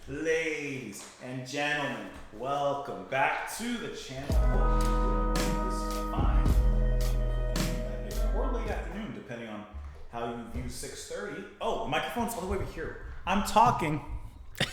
Ladies and gentlemen, welcome back to the channel. This is fine. Or late afternoon, depending on how you view 6:30. Oh, the microphone's all the way over here. I'm talking. Don't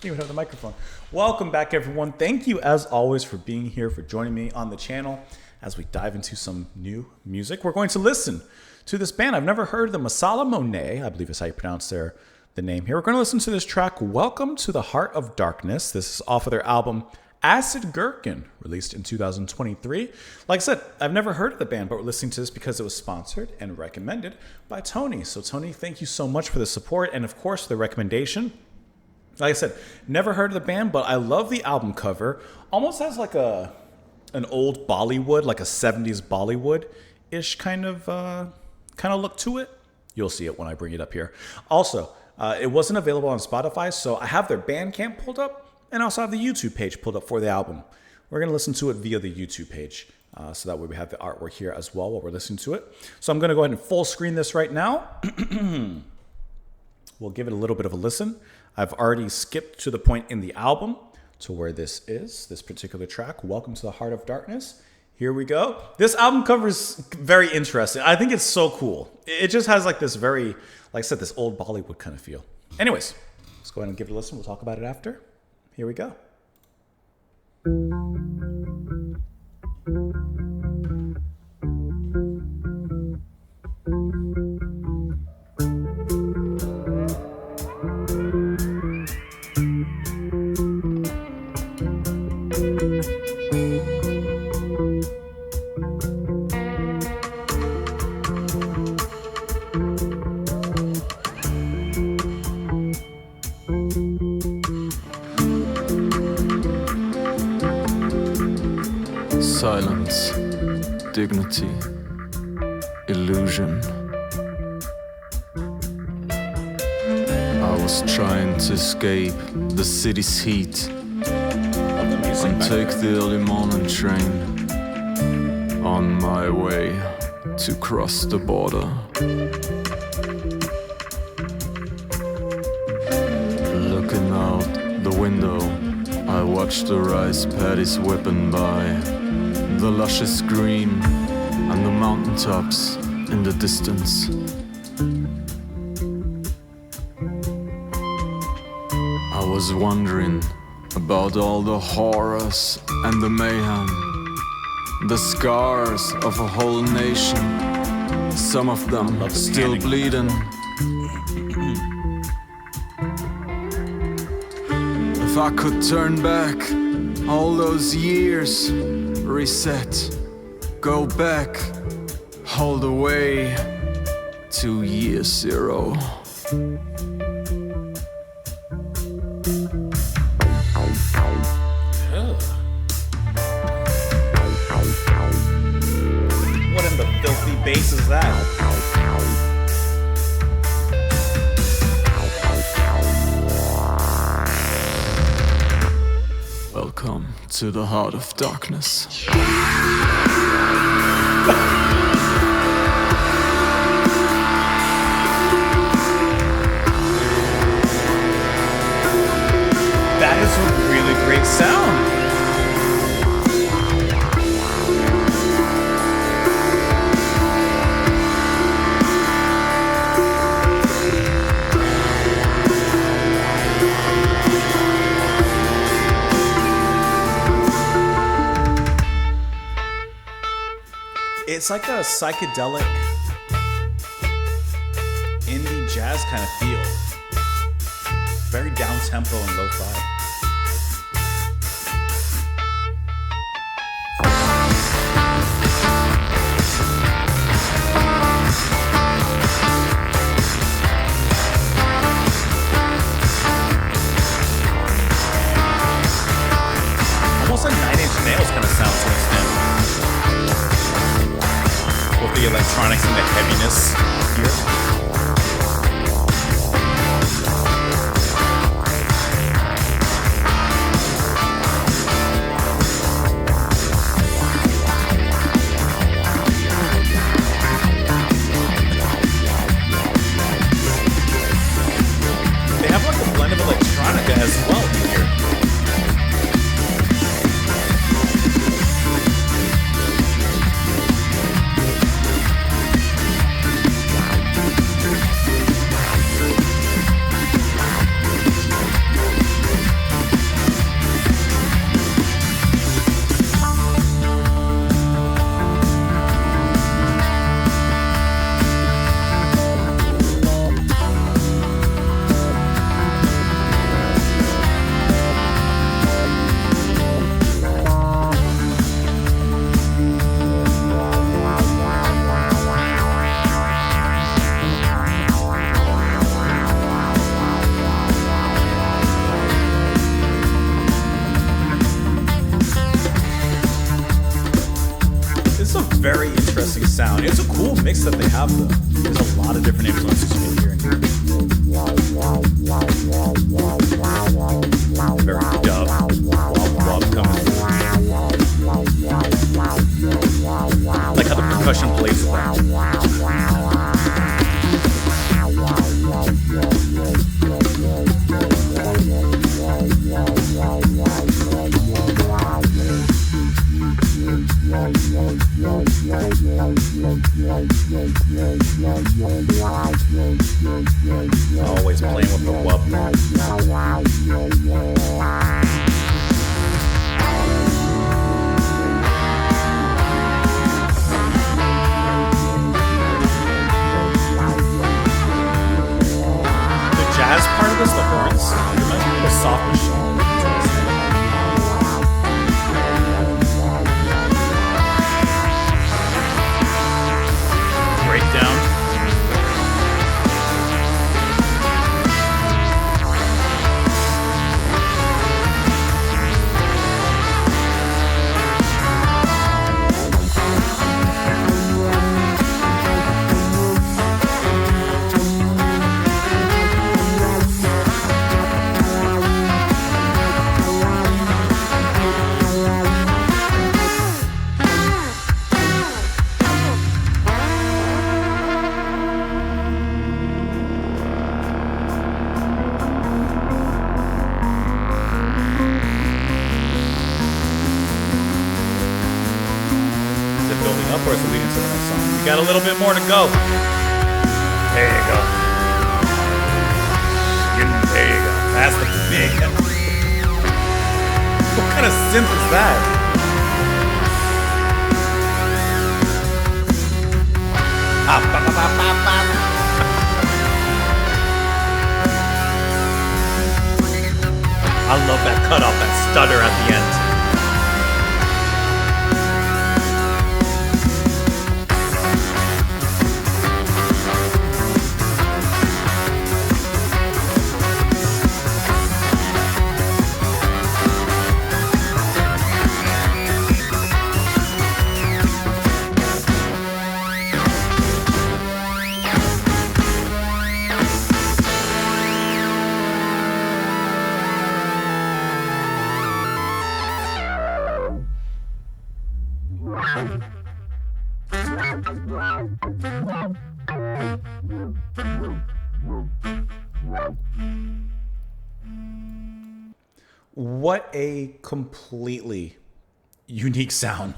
even have the microphone. Welcome back, everyone. Thank you, as always, for being here, for joining me on the channel as we dive into some new music. We're going to listen to this band. I've never heard of the Masala Monet, I believe is how you pronounce the name here. We're going to listen to this track, Welcome to the Heart of Darkness. This is off of their album, Acid Gherkin, released in 2023. Like I said, I've never heard of the band, but we're listening to this because it was sponsored and recommended by Tony. So Tony, thank you so much for the support and, of course, the recommendation. Like I said, never heard of the band, but I love the album cover. Almost has like an old Bollywood, like a 70s Bollywood-ish kind of look to it. You'll see it when I bring it up here. Also, it wasn't available on Spotify, so I have their Bandcamp pulled up, and I also have the YouTube page pulled up for the album. We're going to listen to it via the YouTube page, so that way we have the artwork here as well while we're listening to it. So I'm going to go ahead and full screen this right now. We'll give it a little bit of a listen. I've already skipped to the point in the album to where this is, this particular track, Welcome to the Heart of Darkness. Here we go. This album cover is very interesting. I think it's so cool. It just has like this very, like I said, this old Bollywood kind of feel. Anyways, let's go ahead and give it a listen. We'll talk about it after. Here we go. Silence, dignity, illusion. I was trying to escape the city's heat and take the early morning train on my way to cross the border. Looking out the window, I watched the rice paddies whipping by, the luscious green and the mountaintops in the distance. I was wondering about all the horrors and the mayhem, the scars of a whole nation, some of them still bleeding. If I could turn back all those years, reset, go back, all the way to year zero. What in the filthy bass is that? Welcome to the heart of darkness. That is a really great sound. It's like a psychedelic indie jazz kind of feel. Very down-tempo and lo-fi. Almost like Nine Inch Nails kind of sound to an extent. With the electronics and the heaviness here. mix that they have, though, there's a lot of different influences you can hear in here. Very dub, wub coming through. Like how the percussion plays well. Always playing with the wub. The jazz part of this, the horns, reminds me of a soft machine. Breakdown. Or is it leading to the next song? We got a little bit more to go. There you go. There you go. That's the big. What kind of synth is that? I love that cut off, that stutter at the end. What a completely unique sound.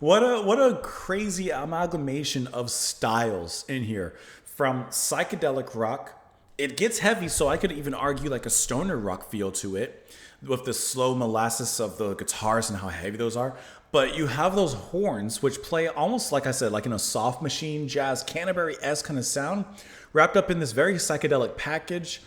What a crazy amalgamation of styles in here. From psychedelic rock, it gets heavy, so I could even argue like a stoner rock feel to it, with the slow molasses of the guitars and how heavy those are. But you have those horns, which play almost like I said, like in a soft machine jazz, Canterbury-esque kind of sound, wrapped up in this very psychedelic package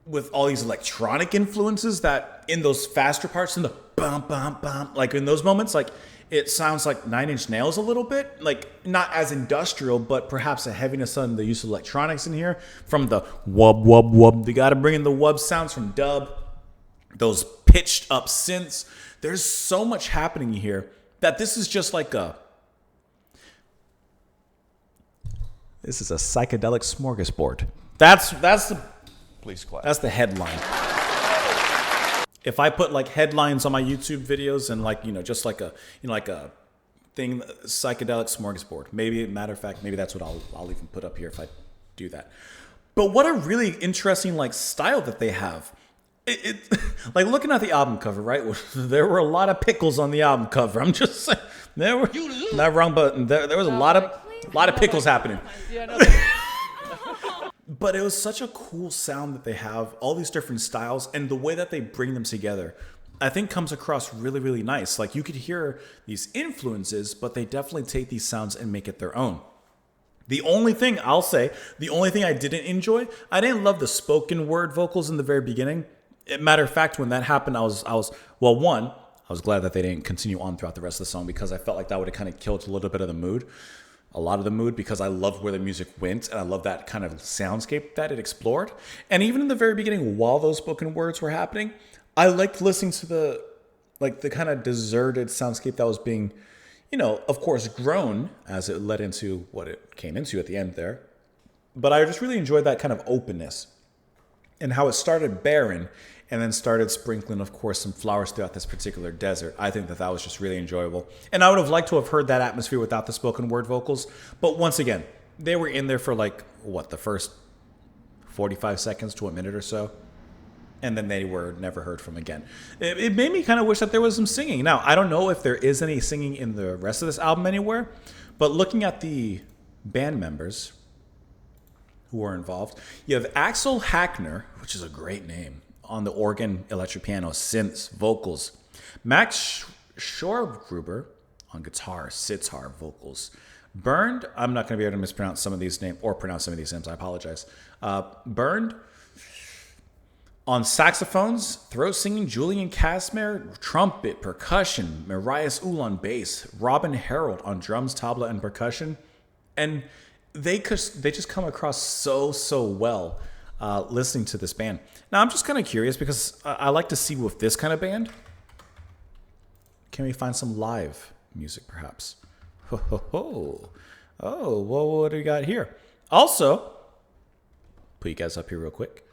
with all these electronic influences that in those faster parts, in the bum, bum, bum, like in those moments, like it sounds like Nine Inch Nails a little bit, like not as industrial, but perhaps a heaviness on the use of electronics in here. From the wub, wub, wub, they got to bring in the wub sounds from dub, those pitched up synths. There's so much happening here that this is just like this is a psychedelic smorgasbord. That's the please clap. That's the headline. If I put like headlines on my YouTube videos and like, just like a thing, psychedelic smorgasbord. Maybe, matter of fact, maybe that's what I'll even put up here if I do that. But what a really interesting like style that they have. It like looking at the album cover, right? There were a lot of pickles on the album cover. I'm just saying, there were not wrong, but there was a lot of pickles happening. But it was such a cool sound that they have, all these different styles, and the way that they bring them together, I think comes across really, really nice. Like you could hear these influences, but they definitely take these sounds and make it their own. The only thing I didn't enjoy, I didn't love the spoken word vocals in the very beginning. Matter of fact, when that happened, I was glad that they didn't continue on throughout the rest of the song, because I felt like that would have kind of killed a little bit of the mood. A lot of the mood, because I loved where the music went and I love that kind of soundscape that it explored. And even in the very beginning, while those spoken words were happening, I liked listening to the kind of deserted soundscape that was being, of course, grown as it led into what it came into at the end there. But I just really enjoyed that kind of openness and how it started barren and then started sprinkling, of course, some flowers throughout this particular desert. I think that was just really enjoyable. And I would have liked to have heard that atmosphere without the spoken word vocals. But once again, they were in there for the first 45 seconds to a minute or so. And then they were never heard from again. It made me kind of wish that there was some singing. Now, I don't know if there is any singing in the rest of this album anywhere, but looking at the band members who are involved, you have Axel Hackner, which is a great name, on the organ, electric piano, synths, vocals. Max Schorgruber on guitar, sitar, vocals. Bernd, I'm not going to be able to mispronounce some of these names, or pronounce some of these names, I apologize. Bernd on saxophones, throat singing, Julian Casimir, trumpet, percussion, Marias Uhl on bass, Robin Harold on drums, tabla, and percussion. And they just come across so well listening to this band. Now, I'm just kind of curious because I like to see with this kind of band, can we find some live music perhaps? Oh, well, what do we got here? Also, put you guys up here real quick.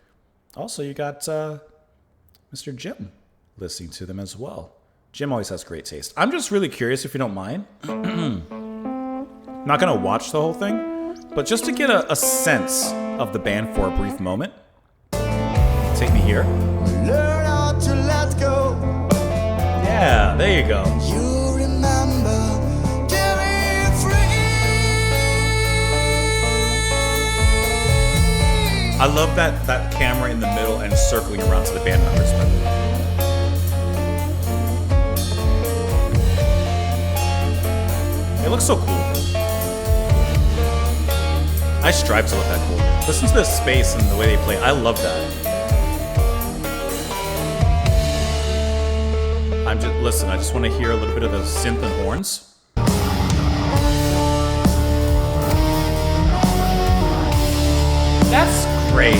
Also, you got Mr. Jim listening to them as well. Jim always has great taste. I'm just really curious, if you don't mind. Not going to watch the whole thing, but just to get a sense of the band for a brief moment. Take me here. Learn how to let go. Yeah, there you go. You remember getting free. I love that camera in the middle and circling around to the band members. It looks so cool. I strive to look that cool. Listen to the space and the way they play. I love that. I just want to hear a little bit of the synth and horns. That's great.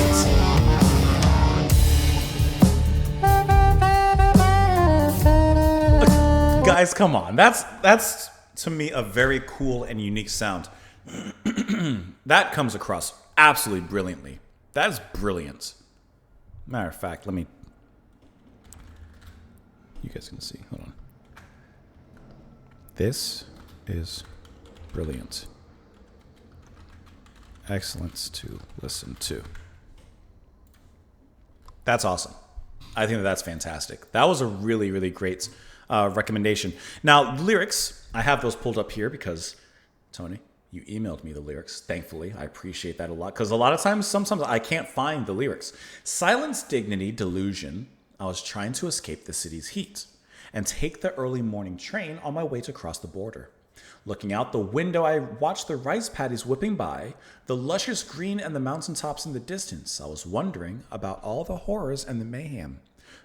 Guys, come on. That's to me a very cool and unique sound. That comes across absolutely brilliantly. That is brilliant. Matter of fact, you guys can see. Hold on. This is brilliant. Excellent to listen to. That's awesome. I think that's fantastic. That was a really, really great recommendation. Now, lyrics, I have those pulled up here because, Tony, you emailed me the lyrics. Thankfully, I appreciate that a lot because a lot of times, sometimes I can't find the lyrics. Silence, dignity, delusion. I was trying to escape the city's heat and take the early morning train on my way to cross the border. Looking out the window, I watched the rice paddies whipping by, the luscious green and the mountaintops in the distance. I was wondering about all the horrors and the mayhem,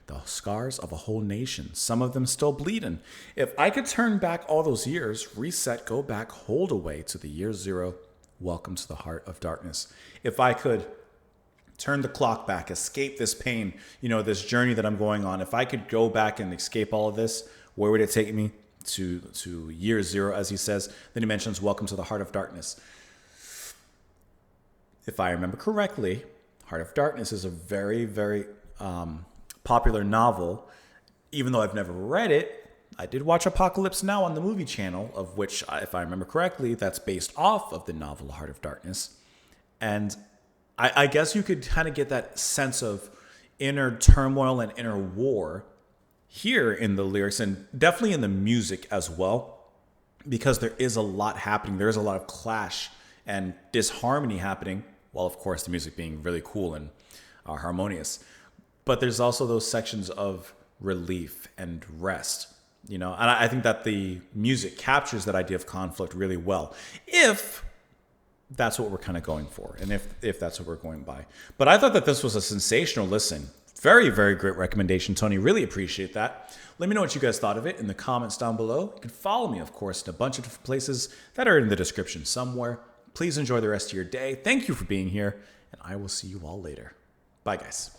the scars of a whole nation, some of them still bleeding. If I could turn back all those years, reset, go back, hold away to the year zero, welcome to the heart of darkness. If I could turn the clock back, escape this pain, this journey that I'm going on. If I could go back and escape all of this, where would it take me? To year zero, as he says. Then he mentions, welcome to the heart of darkness. If I remember correctly, Heart of Darkness is a very, very popular novel. Even though I've never read it, I did watch Apocalypse Now on the movie channel, of which, if I remember correctly, that's based off of the novel Heart of Darkness. And I guess you could kind of get that sense of inner turmoil and inner war here in the lyrics, and definitely in the music as well, because there is a lot happening. There is a lot of clash and disharmony happening, while of course the music being really cool and harmonious. But there's also those sections of relief and rest, and I think that the music captures that idea of conflict really well, if that's what we're kind of going for, and if that's what we're going by. But I thought that this was a sensational listen. Very, very great recommendation, Tony. Really appreciate that. Let me know what you guys thought of it in the comments down below. You can follow me, of course, in a bunch of different places that are in the description somewhere. Please enjoy the rest of your day. Thank you for being here, and I will see you all later. Bye, guys.